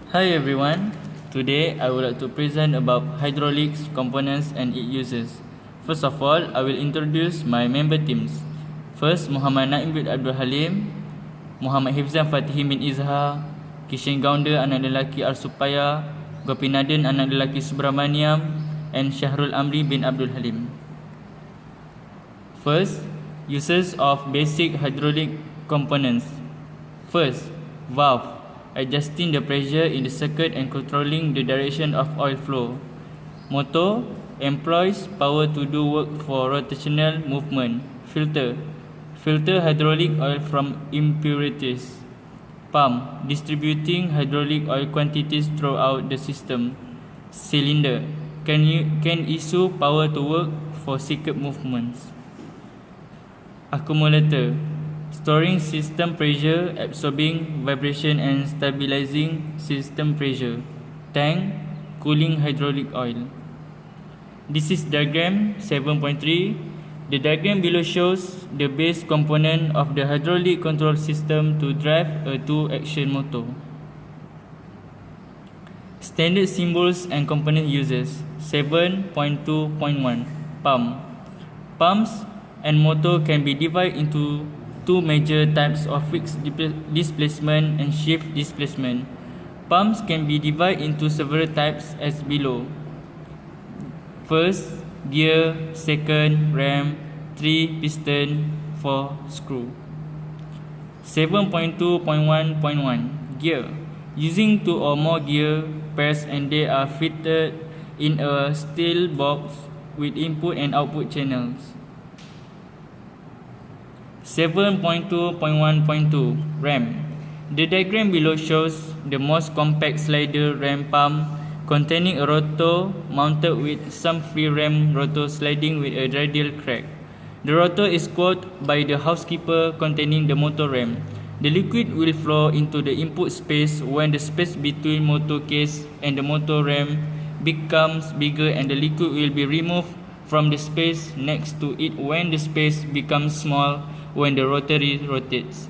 Hi everyone, today I would like to present about hydraulics, components and its uses. First of all, I will introduce my member teams. First, Muhammad Naim bin Abdul Halim, Muhammad Hifzan Fatihi bin Izhar, Kishan Gounder anak lelaki Arsupaya, Gopinadin anak lelaki Subramaniam and Syahrul Amri bin Abdul Halim. First, uses of basic hydraulic components. First, valve, adjusting the pressure in the circuit and controlling the direction of oil flow. Motor, employs power to do work for rotational movement. Filter, filter hydraulic oil from impurities. Pump, distributing hydraulic oil quantities throughout the system. Cylinder, can issue power to work for circuit movements. Accumulator, storing system pressure, absorbing vibration and stabilizing system pressure. Tank, cooling hydraulic oil. This is diagram 7.3. The diagram below shows the base component of the hydraulic control system to drive a two-action motor. Standard symbols and component uses. 7.2.1 Pump. Pumps and motor can be divided into two major types of fixed displacement and shift displacement. Pumps can be divided into several types as below. First, gear. Second, ram. 3, piston. 4, screw. 7.2.1.1 Gear. Using two or more gear pairs and they are fitted in a steel box with input and output channels. 7.2.1.2 Ram. The diagram below shows the most compact slider ram pump containing a rotor mounted with some free ram rotor sliding with a radial crack. The rotor is cooled by the housekeeper containing the motor ram. The liquid will flow into the input space when the space between motor case and the motor ram becomes bigger, and the liquid will be removed from the space next to it when the space becomes small when the rotary rotates.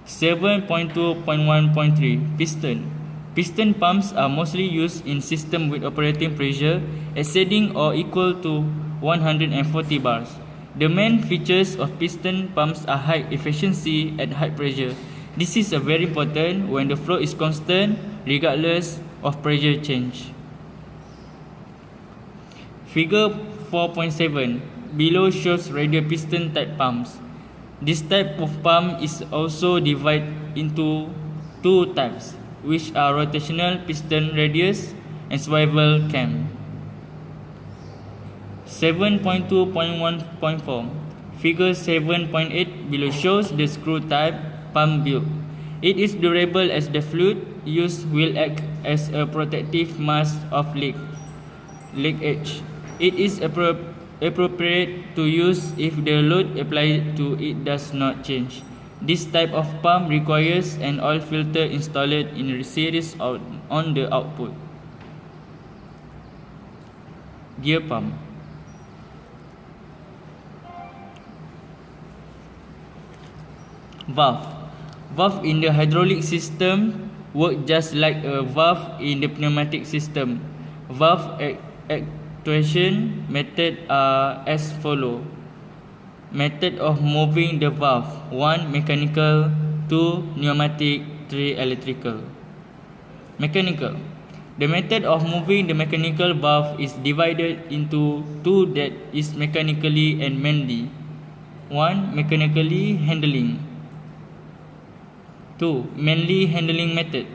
7.2.1.3 Piston. Piston pumps are mostly used in systems with operating pressure exceeding or equal to 140 bars. The main features of piston pumps are high efficiency at high pressure. This is very important when the flow is constant regardless of pressure change. Figure 4.7 below shows radial piston type pumps. This type of pump is also divided into two types, which are rotational piston radius and swivel cam. 7.2.1.4 Figure 7.8 below shows the screw type pump build. It is durable as the fluid used will act as a protective mask of leak edge. It is appropriate to use if the load applied to it does not change. This type of pump requires an oil filter installed in a series on the output. Gear pump. Valve. Valve in the hydraulic system work just like a valve in the pneumatic system. Valve actuation method are as follow. Method of moving the valve: 1. Mechanical, 2. Pneumatic, 3. Electrical. Mechanical. The method of moving the mechanical valve is divided into two, that is mechanically and manually. 1. Mechanically handling. 2. Manually handling method.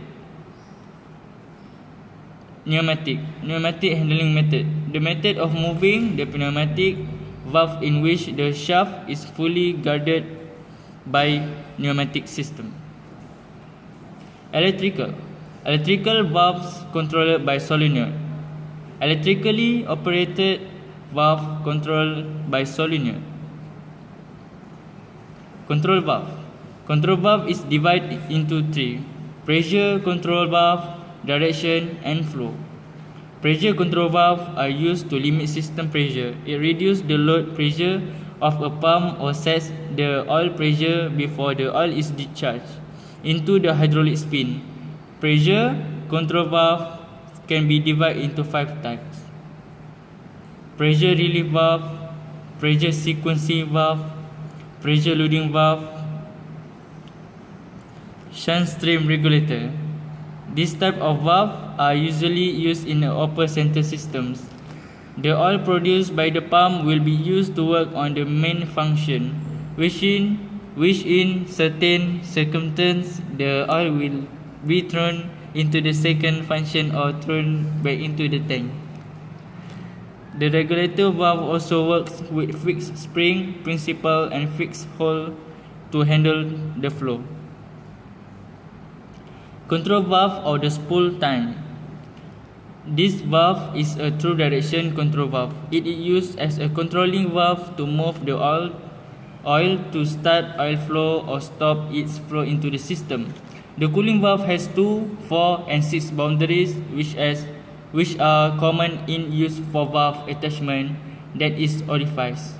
Pneumatic handling method. The method of moving the pneumatic valve in which the shaft is fully guarded by pneumatic system. Electrical valves controlled by solenoid. Electrically operated valve controlled by solenoid. Control valve is divided into three: pressure control valve, direction and flow. Pressure control valves are used to limit system pressure. It reduces the load pressure of a pump or sets the oil pressure before the oil is discharged into the hydraulic spin. Pressure control valve can be divided into 5 types: pressure relief valve, pressure sequencing valve, pressure loading valve, shunt stream regulator. This type of valve are usually used in open center systems. The oil produced by the pump will be used to work on the main function, which in certain circumstances the oil will be thrown into the second function or thrown back into the tank. The regulator valve also works with fixed spring principle and fixed hole to handle the flow. Control valve or the spool time. This valve is a true direction control valve. It is used as a controlling valve to move the oil to start oil flow or stop its flow into the system. The cooling valve has 2, 4, and 6 boundaries, which are common in use for valve attachment that is orifice.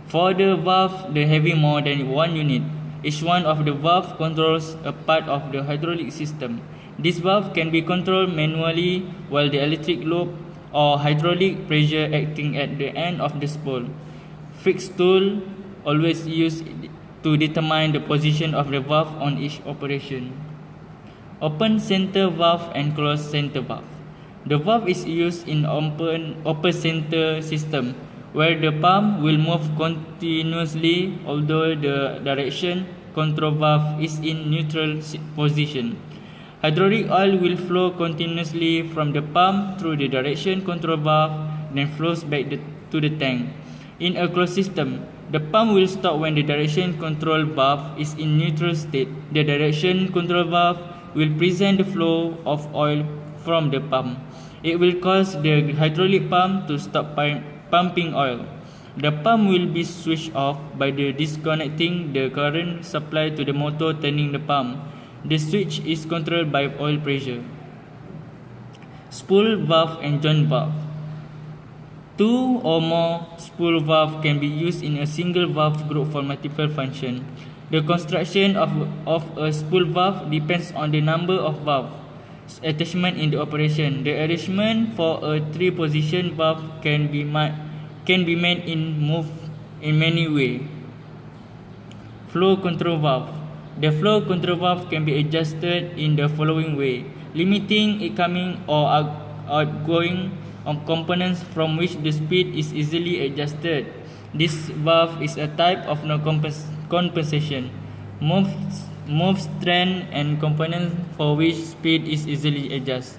For the valve that having more than one unit, each one of the valve controls a part of the hydraulic system. This valve can be controlled manually while the electric loop or hydraulic pressure acting at the end of the spool. Fixed tool always used to determine the position of the valve on each operation. Open center valve and closed center valve. The valve is used in open center system where the pump will move continuously although the direction control valve is in neutral position. Hydraulic oil will flow continuously from the pump through the direction control valve, then flows back to the tank. In a closed system, the pump will stop when the direction control valve is in neutral state. The direction control valve will present the flow of oil from the pump. It will cause the hydraulic pump to stop pumping oil. The pump will be switched off by disconnecting the current supply to the motor turning the pump. The switch is controlled by oil pressure. Spool valve and joint valve. 2 or more spool valve can be used in a single valve group for multiple functions. The construction of a spool valve depends on the number of valve attachment in the operation. The arrangement for a 3-position valve can be made in many ways. Flow control valve. The flow control valve can be adjusted in the following way: limiting incoming or outgoing on components from which the speed is easily adjusted. This valve is a type of no compensation. Move strand and components for which speed is easily adjusted.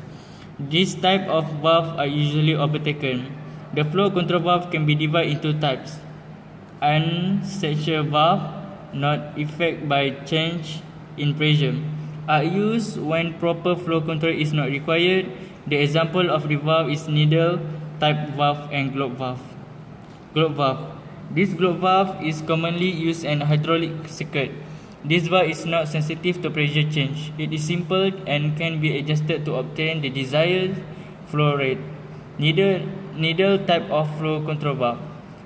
This type of valve are usually overtaken. The flow control valve can be divided into types: unsatured valve, not affected by change in pressure, are used when proper flow control is not required. The example of the valve is needle type valve and globe valve. This globe valve is commonly used in hydraulic circuit. This valve is not sensitive to pressure change. It is simple and can be adjusted to obtain the desired flow rate. Needle type of flow control valve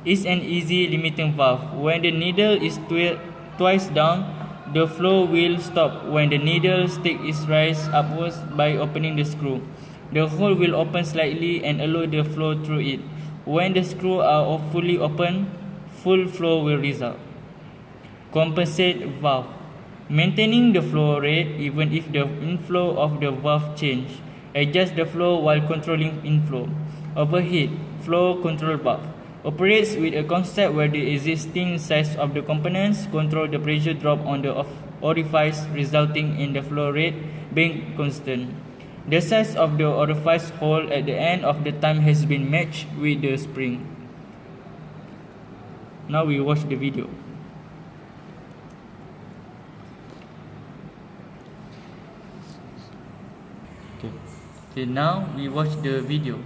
is an easy limiting valve. When the needle is twice down, the flow will stop. When the needle stick is raised upwards by opening the screw, the hole will open slightly and allow the flow through it. When the screws are fully open, full flow will result. Compensate valve. Maintaining the flow rate even if the inflow of the valve change. Adjust the flow while controlling inflow. Overhead flow control valve operates with a concept where the existing size of the components control the pressure drop on the orifice, resulting in the flow rate being constant. The size of the orifice hole at the end of the time has been matched with the spring. Now we watch the video. Okay, now we watch the video.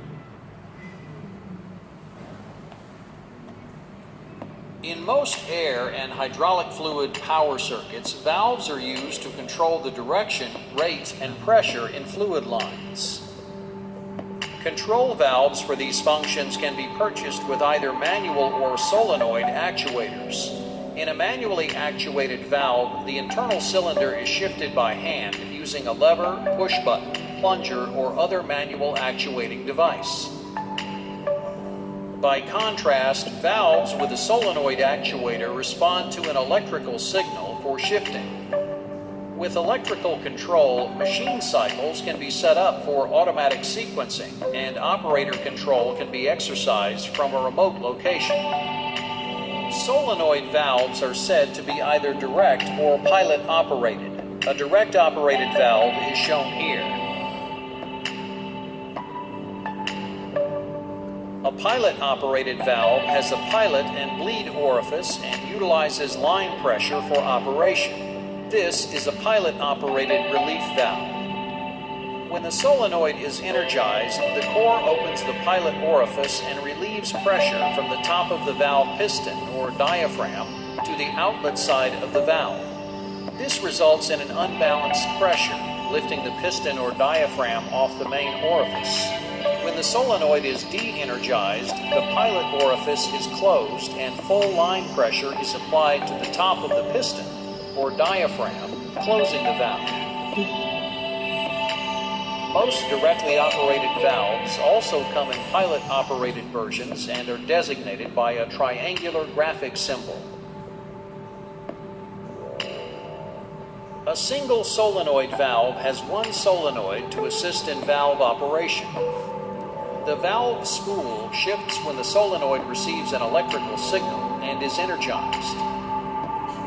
In most air and hydraulic fluid power circuits, valves are used to control the direction, rate, and pressure in fluid lines. Control valves for these functions can be purchased with either manual or solenoid actuators. In a manually actuated valve, the internal cylinder is shifted by hand using a lever, push button, plunger, or other manual actuating device. By contrast, valves with a solenoid actuator respond to an electrical signal for shifting. With electrical control, machine cycles can be set up for automatic sequencing, and operator control can be exercised from a remote location. Solenoid valves are said to be either direct or pilot operated. A direct operated valve is shown here. A pilot operated valve has a pilot and bleed orifice and utilizes line pressure for operation. This is a pilot-operated relief valve. When the solenoid is energized, the core opens the pilot orifice and relieves pressure from the top of the valve piston or diaphragm to the outlet side of the valve. This results in an unbalanced pressure, lifting the piston or diaphragm off the main orifice. When the solenoid is de-energized, the pilot orifice is closed and full line pressure is applied to the top of the piston or diaphragm, closing the valve. Most directly operated valves also come in pilot-operated versions and are designated by a triangular graphic symbol. A single solenoid valve has one solenoid to assist in valve operation. The valve spool shifts when the solenoid receives an electrical signal and is energized.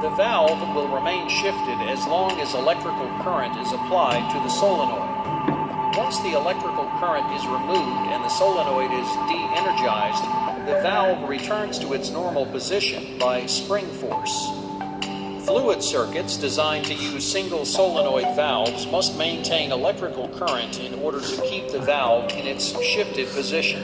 The valve will remain shifted as long as electrical current is applied to the solenoid. Once the electrical current is removed and the solenoid is de-energized, the valve returns to its normal position by spring force. Fluid circuits designed to use single solenoid valves must maintain electrical current in order to keep the valve in its shifted position.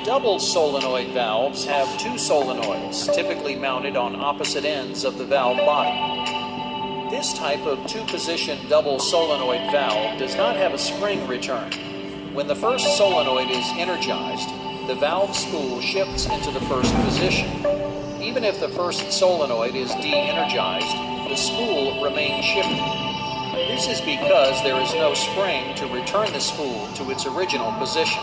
Double solenoid valves have two solenoids, typically mounted on opposite ends of the valve body. This type of two-position double solenoid valve does not have a spring return. When the first solenoid is energized, the valve spool shifts into the first position. Even if the first solenoid is de-energized, the spool remains shifted. This is because there is no spring to return the spool to its original position.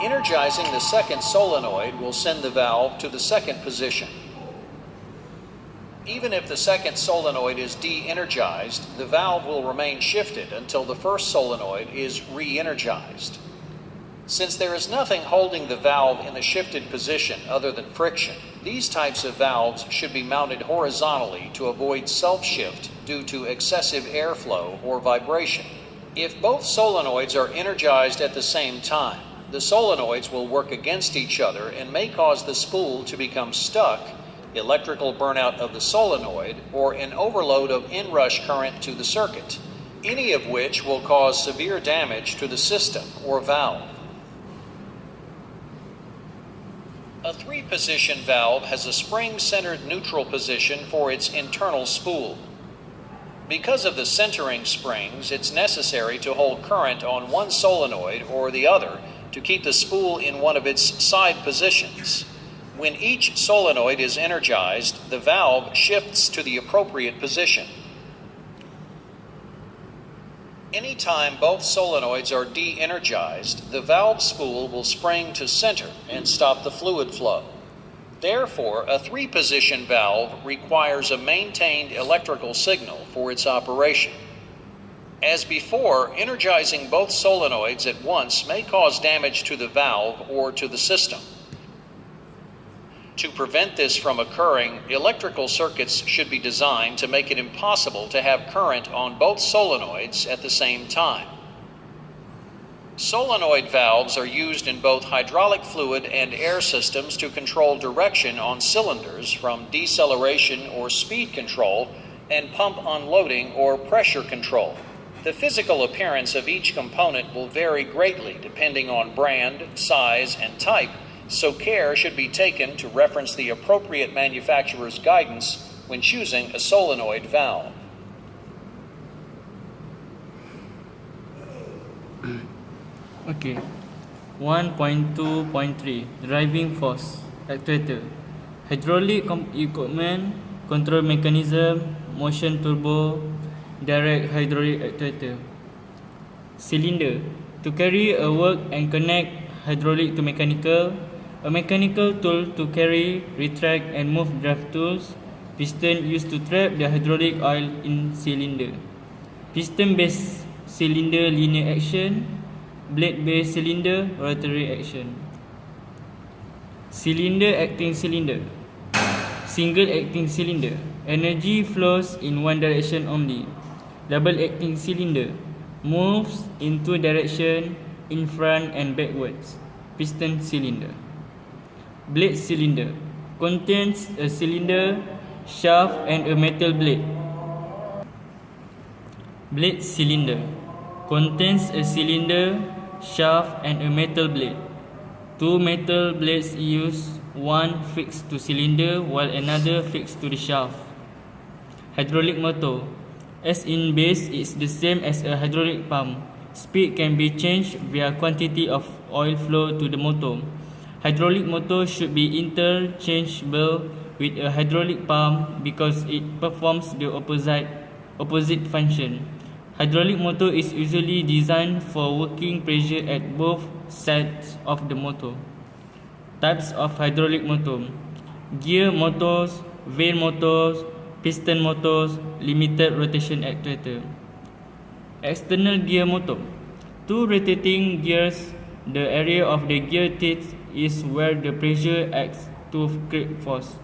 Energizing the second solenoid will send the valve to the second position. Even if the second solenoid is de-energized, the valve will remain shifted until the first solenoid is re-energized. Since there is nothing holding the valve in the shifted position other than friction, these types of valves should be mounted horizontally to avoid self-shift due to excessive airflow or vibration. If both solenoids are energized at the same time, the solenoids will work against each other and may cause the spool to become stuck, electrical burnout of the solenoid, or an overload of inrush current to the circuit, any of which will cause severe damage to the system or valve. A three-position valve has a spring-centered neutral position for its internal spool. Because of the centering springs, it's necessary to hold current on one solenoid or the other to keep the spool in one of its side positions. When each solenoid is energized, the valve shifts to the appropriate position. Anytime both solenoids are de-energized, the valve spool will spring to center and stop the fluid flow. Therefore, a three-position valve requires a maintained electrical signal for its operation. As before, energizing both solenoids at once may cause damage to the valve or to the system. To prevent this from occurring, electrical circuits should be designed to make it impossible to have current on both solenoids at the same time. Solenoid valves are used in both hydraulic fluid and air systems to control direction on cylinders from deceleration or speed control and pump unloading or pressure control. The physical appearance of each component will vary greatly depending on brand, size, and type, so care should be taken to reference the appropriate manufacturer's guidance when choosing a solenoid valve. Okay. 1.2.3 Driving force actuator. Hydraulic equipment, control mechanism, motion turbo, direct hydraulic actuator. Cylinder. To carry a work and connect hydraulic to mechanical. A mechanical tool to carry, retract and move drive tools. Piston used to trap the hydraulic oil in cylinder. Piston-based cylinder, linear action. Blade-based cylinder, rotary action. Cylinder acting cylinder. Single acting cylinder. Energy flows in one direction only. Double acting cylinder. Moves in two directions, in front and backwards. Piston cylinder. Blade cylinder. Contains a cylinder, shaft and a metal blade. Blade cylinder. Contains a cylinder, shaft and a metal blade. Two metal blades used, one fixed to cylinder while another fixed to the shaft. Hydraulic motor. As in base is the same as a hydraulic pump. Speed can be changed via quantity of oil flow to the motor. Hydraulic motor should be interchangeable with a hydraulic pump because it performs the opposite function. Hydraulic motor is usually designed for working pressure at both sides of the motor. Types of hydraulic motor: gear motors, vane motors, piston motors, limited rotation actuator. External gear motor. Two rotating gears. The area of the gear teeth is where the pressure acts to create force.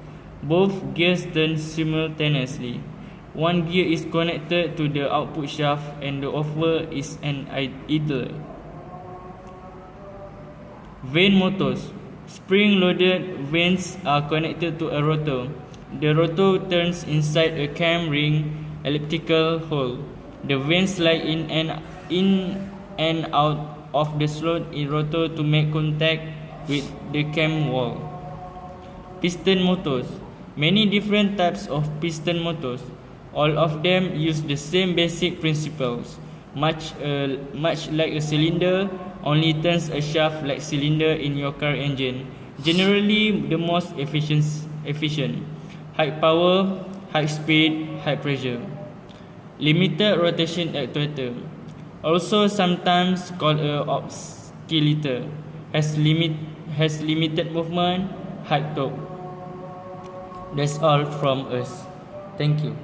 Both gears turn simultaneously. One gear is connected to the output shaft and the other is an idler. Vane motors. Spring-loaded vanes are connected to a rotor. The rotor turns inside a cam ring elliptical hole. The vanes slide in and out of the slot in rotor to make contact with the cam wall. Piston motors. Many different types of piston motors. All of them use the same basic principles. Much like a cylinder, only turns a shaft like cylinder in your car engine. Generally the most efficient. High power, high speed, high pressure. Limited rotation actuator. Also sometimes called a oscillator, has limited movement, high torque. That's all from us. Thank you.